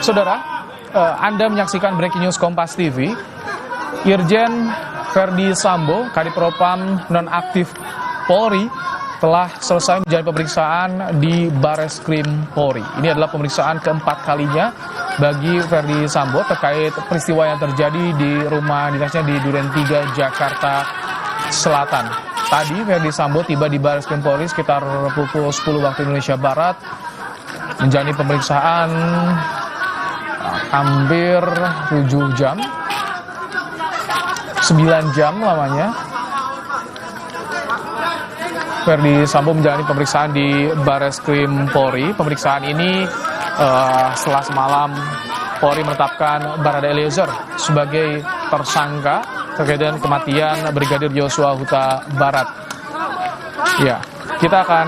Saudara, Anda menyaksikan Breaking News Kompas TV. Irjen Verdi Sambo, Kadipropam nonaktif Polri, telah selesai menjalani pemeriksaan di Bareskrim Polri. Ini adalah pemeriksaan keempat kalinya bagi Verdi Sambo terkait peristiwa yang terjadi di rumah dinasnya di Duren 3, Jakarta Selatan. Tadi Verdi Sambo tiba di Bareskrim Polri sekitar pukul 10 waktu Indonesia Barat, menjalani pemeriksaan hampir 7 jam, 9 jam lamanya. Verdi Sambo menjalani pemeriksaan di Bareskrim Polri. Pemeriksaan ini setelah semalam Polri menetapkan Barada Eliezer sebagai tersangka terkait dengan kematian Brigadir Yosua Huta Barat. Ya, kita akan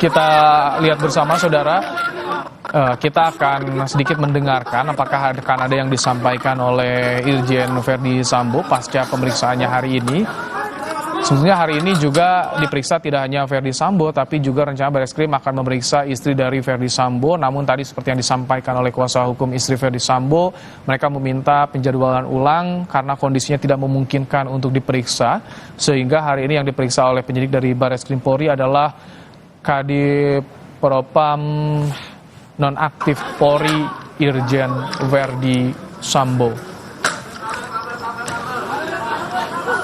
kita lihat bersama, saudara. Kita akan sedikit mendengarkan apakah akan ada yang disampaikan oleh Irjen Verdi Sambo pasca pemeriksaannya hari ini. Sebetulnya hari ini juga diperiksa tidak hanya Verdi Sambo, tapi juga rencana Bareskrim akan memeriksa istri dari Verdi Sambo. Namun tadi seperti yang disampaikan oleh kuasa hukum istri Verdi Sambo, mereka meminta penjadwalan ulang karena kondisinya tidak memungkinkan untuk diperiksa. Sehingga hari ini yang diperiksa oleh penyidik dari Bareskrim Polri adalah Kadipropam nonaktif Polri Irjen Verdi Sambo.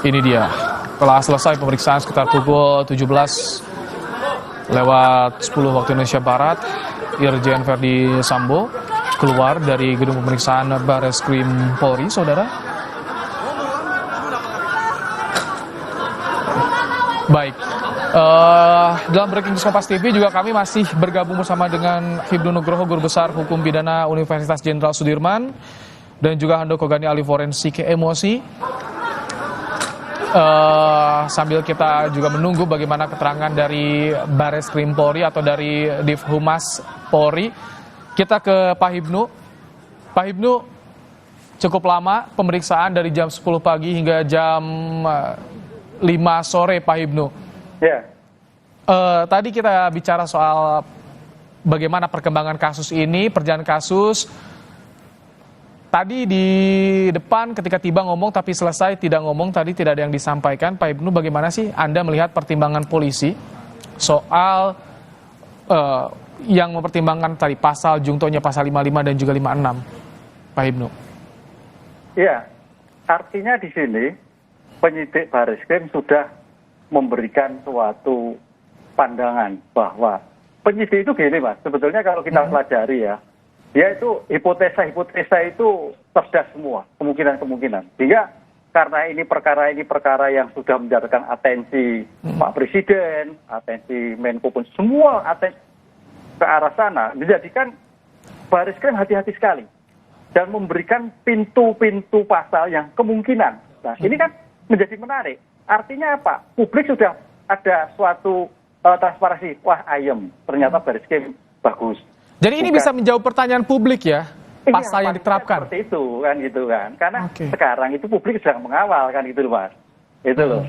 Ini dia. Setelah selesai pemeriksaan sekitar pukul 17:10 waktu Indonesia Barat, Irjen Verdi Sambo keluar dari gedung pemeriksaan Bareskrim Polri, saudara. Baik. Dalam Breaking News Kompas TV juga kami masih bergabung bersama dengan Hibnu Nugroho, Guru Besar Hukum Pidana Universitas Jenderal Sudirman, dan juga Handoko Gani, ahli forensik emosi. Sambil kita juga menunggu bagaimana keterangan dari Bareskrim Polri atau dari Divhumas Polri, kita ke Pak Hibnu. Pak Hibnu, cukup lama pemeriksaan dari jam 10 pagi hingga jam 5 sore, Pak Hibnu. Ya. Tadi kita bicara soal bagaimana perkembangan kasus ini, perjalanan kasus. Tadi di depan ketika tiba ngomong tapi selesai tidak ngomong, tadi tidak ada yang disampaikan. Pak Hibnu, bagaimana sih Anda melihat pertimbangan polisi soal yang mempertimbangkan tadi pasal jungtonya pasal 55 dan juga 56, Pak Hibnu? Ya, artinya di sini penyidik Bareskrim sudah memberikan suatu pandangan bahwa penyidik itu gini, Mas, sebetulnya kalau kita pelajari ya, dia itu hipotesa itu cerdas semua, kemungkinan. Sehingga karena ini perkara yang sudah mendapatkan atensi Pak Presiden, atensi Menko pun, semua atensi ke arah sana, menjadikan Bareskrim hati-hati sekali dan memberikan pintu-pintu pasal yang kemungkinan. Nah, ini kan menjadi menarik. Artinya apa? Publik sudah ada suatu transparansi. Wah, ayem. Ternyata Bareskrim bagus. Jadi ini bisa menjawab pertanyaan publik ya, pasal yang diterapkan. Seperti itu kan, gitu kan. Karena sekarang itu publik sedang mengawal kan, gitu loh, Mas. Itu loh.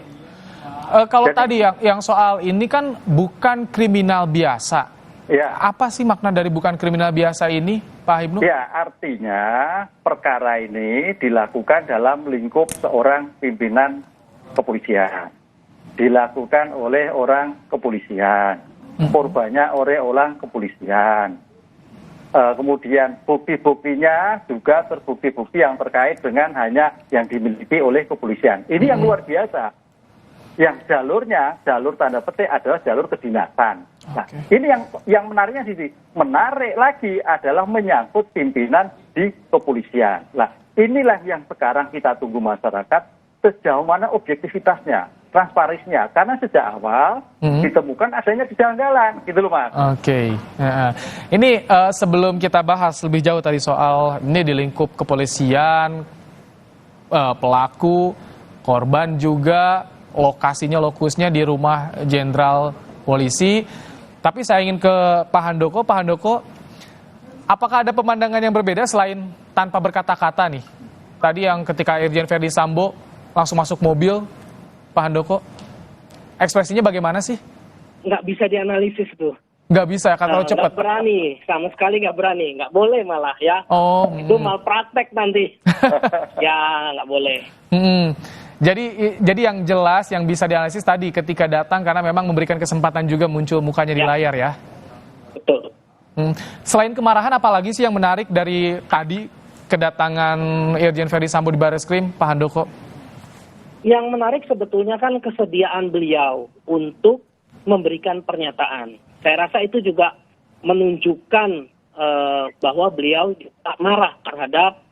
Kalau tadi yang soal ini kan bukan kriminal biasa. Ya. Apa sih makna dari bukan kriminal biasa ini, Pak Hibnu? Ya, artinya perkara ini dilakukan dalam lingkup seorang pimpinan kepolisian. Dilakukan oleh orang kepolisian. Korbannya oleh orang kepolisian. Kemudian bukti-buktinya juga terbukti-bukti yang terkait dengan hanya yang dimiliki oleh kepolisian. Ini yang luar biasa. Yang jalur tanda petik adalah jalur kedinasan. Nah, ini yang menariknya sih, menarik lagi adalah menyangkut pimpinan di kepolisian. Nah, inilah yang sekarang kita tunggu masyarakat, sejauh mana objektivitasnya, transparansinya. Karena sejak awal ditemukan adanya kejanggalan, gitu loh, Mas. Oke. Ini sebelum kita bahas lebih jauh tadi soal ini di lingkup kepolisian, pelaku, korban juga, lokusnya di rumah Jenderal Polisi. Tapi saya ingin ke Pak Handoko. Pak Handoko, apakah ada pemandangan yang berbeda selain tanpa berkata-kata nih? Tadi yang ketika Irjen Verdi Sambo langsung masuk mobil, Pak Handoko, ekspresinya bagaimana sih? nggak bisa dianalisis tuh. Nggak bisa, kan terlalu cepat. Nggak berani, sama sekali nggak berani, nggak boleh malah ya. Oh, Itu malpraktek nanti. Ya nggak boleh. Jadi yang jelas yang bisa dianalisis tadi ketika datang karena memang memberikan kesempatan juga muncul mukanya di layar ya. Betul. Selain kemarahan, apalagi sih yang menarik dari tadi kedatangan Irjen Ferdy Sambo di Barreskrim, Pak Handoko? Yang menarik sebetulnya kan kesediaan beliau untuk memberikan pernyataan. Saya rasa itu juga menunjukkan bahwa beliau tak marah terhadap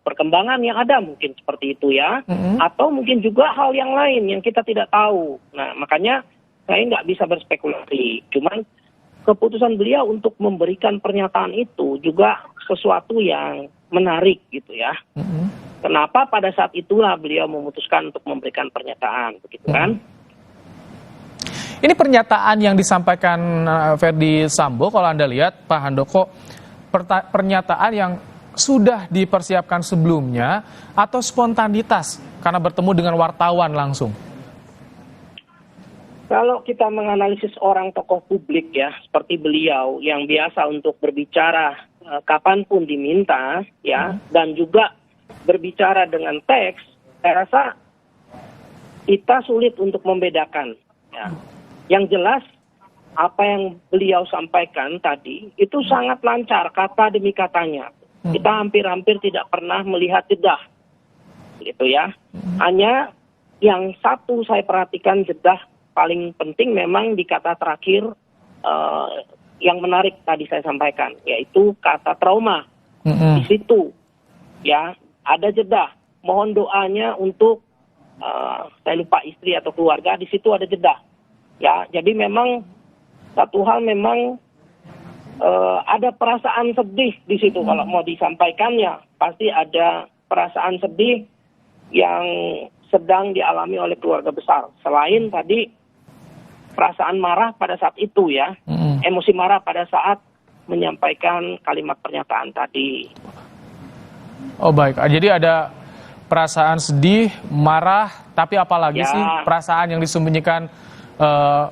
perkembangan yang ada, mungkin seperti itu ya. Atau mungkin juga hal yang lain yang kita tidak tahu. Nah, makanya saya nggak bisa berspekulasi. Cuman keputusan beliau untuk memberikan pernyataan itu juga sesuatu yang menarik gitu ya. Kenapa pada saat itulah beliau memutuskan untuk memberikan pernyataan, begitu kan? Ini pernyataan yang disampaikan Ferdy Sambo, kalau Anda lihat, Pak Handoko, pernyataan yang sudah dipersiapkan sebelumnya atau spontanitas karena bertemu dengan wartawan langsung? Kalau kita menganalisis orang tokoh publik ya, seperti beliau yang biasa untuk berbicara kapanpun diminta ya, dan juga berbicara dengan teks, saya rasa kita sulit untuk membedakan. Ya. Yang jelas apa yang beliau sampaikan tadi itu sangat lancar kata demi katanya. Kita hampir-hampir tidak pernah melihat jedah, gitu ya. Hanya yang satu saya perhatikan jedah paling penting memang di kata terakhir yang menarik tadi saya sampaikan, yaitu kata trauma. Di situ ya ada jedah. Mohon doanya untuk saya lupa istri atau keluarga, di situ ada jedah. Ya, jadi memang satu hal memang ada perasaan sedih di situ kalau mau disampaikannya. Pasti ada perasaan sedih yang sedang dialami oleh keluarga besar. Selain tadi perasaan marah pada saat itu ya, emosi marah pada saat menyampaikan kalimat pernyataan tadi. Oh baik, jadi ada perasaan sedih, marah, tapi apalagi sih perasaan yang disembunyikan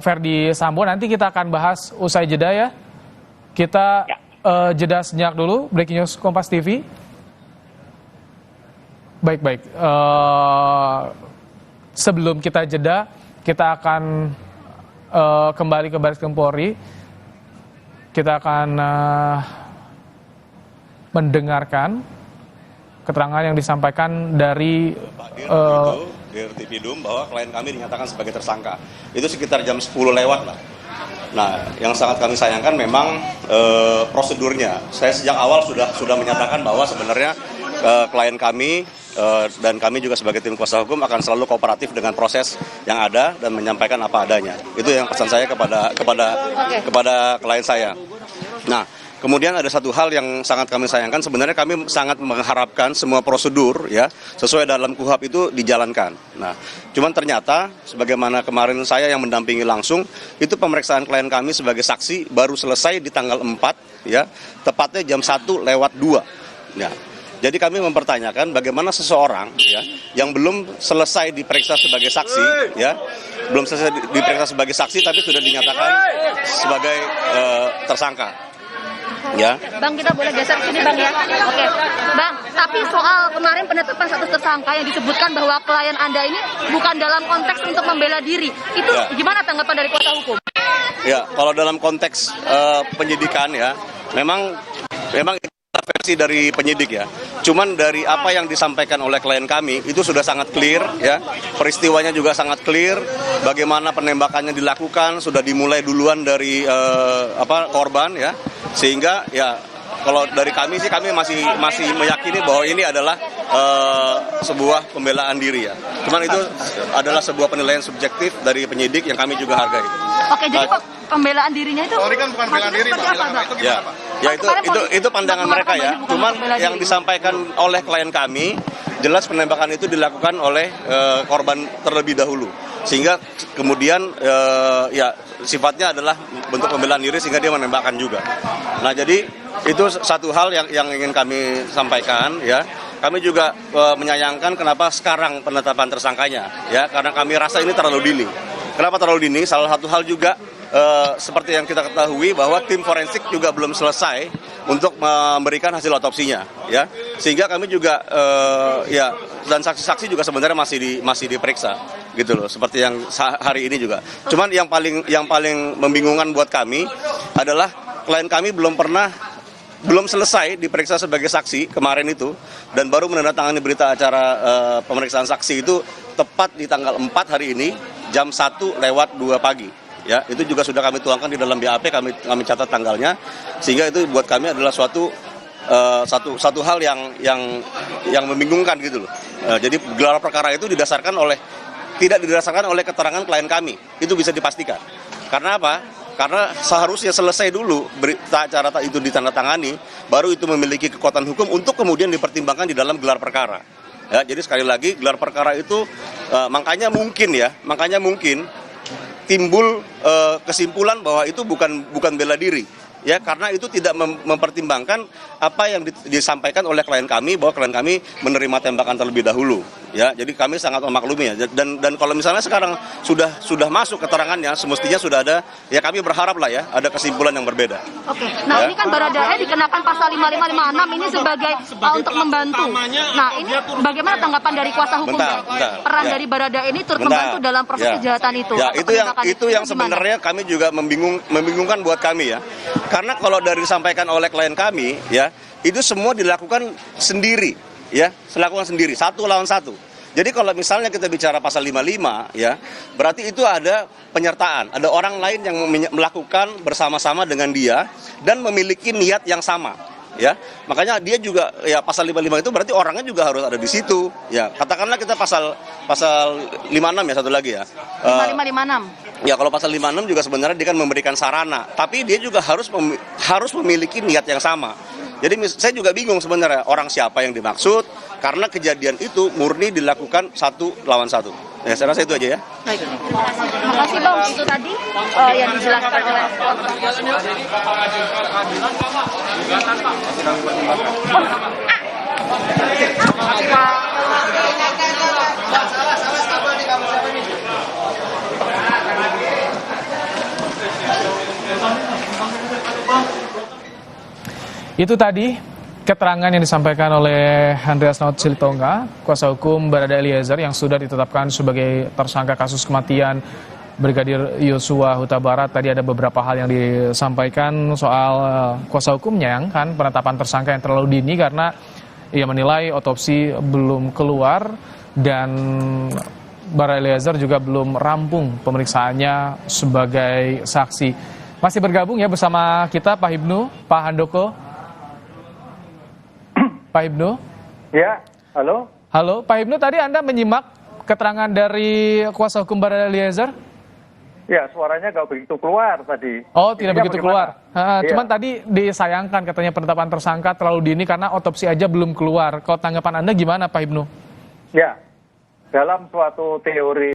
Ferdy Sambo? Nanti kita akan bahas usai jeda ya. Kita jeda sejenak dulu, Breaking News Kompas TV. Baik. Sebelum kita jeda, kita akan kembali ke Barreskrim Polri. Kita akan mendengarkan keterangan yang disampaikan dari Dirtipidum bahwa klien kami dinyatakan sebagai tersangka. Itu sekitar jam 10 lewat lah. Nah, yang sangat kami sayangkan memang prosedurnya. Saya sejak awal sudah menyatakan bahwa sebenarnya klien kami dan kami juga sebagai tim kuasa hukum akan selalu kooperatif dengan proses yang ada dan menyampaikan apa adanya. Itu yang pesan saya kepada klien saya. Nah, kemudian ada satu hal yang sangat kami sayangkan, sebenarnya kami sangat mengharapkan semua prosedur ya sesuai dalam KUHP itu dijalankan. Nah, cuman ternyata sebagaimana kemarin saya yang mendampingi langsung, itu pemeriksaan klien kami sebagai saksi baru selesai di tanggal 4 ya, tepatnya jam 1:02. Ya. Jadi kami mempertanyakan bagaimana seseorang ya yang belum selesai diperiksa sebagai saksi ya, belum selesai diperiksa sebagai saksi tapi sudah dinyatakan sebagai tersangka. Ya. Bang, kita boleh geser sini Bang ya. Oke. Bang, tapi soal kemarin penetapan status tersangka yang disebutkan bahwa klien Anda ini bukan dalam konteks untuk membela diri. Itu gimana tanggapan dari kuasa hukum? Ya, kalau dalam konteks penyidikan ya, memang versi dari penyidik ya. Cuman dari apa yang disampaikan oleh klien kami itu sudah sangat clear ya. Peristiwanya juga sangat clear. Bagaimana penembakannya dilakukan sudah dimulai duluan dari korban ya. Sehingga ya kalau dari kami sih kami masih meyakini bahwa ini adalah sebuah pembelaan diri ya. Cuman itu adalah sebuah penilaian subjektif dari penyidik yang kami juga hargai. Oke, jadi pembelaan dirinya itu ini kan bukan pembelaan diri, Pak. Ya itu pandangan mereka ya. Cuman yang disampaikan oleh klien kami jelas penembakan itu dilakukan oleh korban terlebih dahulu. Sehingga kemudian ya sifatnya adalah bentuk pembelaan diri sehingga dia menembakkan juga. Nah, jadi itu satu hal yang ingin kami sampaikan ya. Kami juga menyayangkan kenapa sekarang penetapan tersangkanya ya, karena kami rasa ini terlalu dini. Kenapa terlalu dini? Salah satu hal juga seperti yang kita ketahui bahwa tim forensik juga belum selesai untuk memberikan hasil otopsinya, ya. Sehingga kami juga ya, dan saksi-saksi juga sebenarnya masih diperiksa, gitu loh. Seperti yang hari ini juga. Cuman yang paling membingungkan buat kami adalah klien kami belum selesai diperiksa sebagai saksi kemarin itu, dan baru menandatangani berita acara pemeriksaan saksi itu tepat di tanggal 4 hari ini jam 1:02 pagi. Ya, itu juga sudah kami tuangkan di dalam BAP, kami catat tanggalnya, sehingga itu buat kami adalah satu hal yang membingungkan gitu loh. Jadi gelar perkara itu tidak didasarkan oleh keterangan klien kami, itu bisa dipastikan. Karena apa? Karena seharusnya selesai dulu berita acara itu ditandatangani, baru itu memiliki kekuatan hukum untuk kemudian dipertimbangkan di dalam gelar perkara. Ya, jadi sekali lagi gelar perkara itu makanya mungkin timbul kesimpulan bahwa itu bukan bela diri, ya, karena itu tidak mempertimbangkan apa yang disampaikan oleh klien kami, bahwa klien kami menerima tembakan terlebih dahulu, ya. Jadi kami sangat memaklumi, ya, dan kalau misalnya sekarang sudah masuk keterangannya, semestinya sudah ada, ya, kami berharap lah, ya, ada kesimpulan yang berbeda. Oke, nah, ya. Ini kan Baradae dikenakan pasal 5556 ini sebagai untuk membantu. Nah, ini bagaimana tanggapan dari kuasa hukumnya? Peran dari Baradae ini turut membantu dalam proses kejahatan itu. Ya, itu yang sebenarnya kami juga membingungkan buat kami, ya. Karena kalau dari disampaikan oleh klien kami, ya, itu semua dilakukan sendiri, ya, satu lawan satu. Jadi kalau misalnya kita bicara pasal 55, ya, berarti itu ada penyertaan, ada orang lain yang melakukan bersama-sama dengan dia dan memiliki niat yang sama, ya. Makanya dia juga, ya, pasal 55 itu berarti orangnya juga harus ada di situ, ya. Katakanlah kita pasal 56, ya, satu lagi, ya. 5556. Ya, kalau pasal 56 juga sebenarnya dia kan memberikan sarana, tapi dia juga harus memiliki niat yang sama. Jadi saya juga bingung sebenarnya orang siapa yang dimaksud, karena kejadian itu murni dilakukan satu lawan satu. Ya, saya rasa itu aja, ya. Baik. Terima kasih, Bang. Itu tadi yang dijelaskan oleh Itu tadi keterangan yang disampaikan oleh Andreas Naut Silitonga, kuasa hukum Baradae Eliezer yang sudah ditetapkan sebagai tersangka kasus kematian Brigadir Yosua Huta Barat. Tadi ada beberapa hal yang disampaikan soal kuasa hukumnya, yang kan penetapan tersangka yang terlalu dini karena ia menilai otopsi belum keluar dan Baradae Eliezer juga belum rampung pemeriksaannya sebagai saksi. Masih bergabung, ya, bersama kita Pak Hibnu, Pak Handoko. Pak Hibnu? Ya, halo. Halo, Pak Hibnu, tadi Anda menyimak keterangan dari kuasa hukum Baradae Eliezer? Ya, suaranya nggak begitu keluar tadi. Oh, tidak begitu keluar. Cuman Iya. tadi disayangkan katanya penetapan tersangka terlalu dini karena otopsi aja belum keluar. Kalau tanggapan Anda gimana, Pak Hibnu? Ya, dalam suatu teori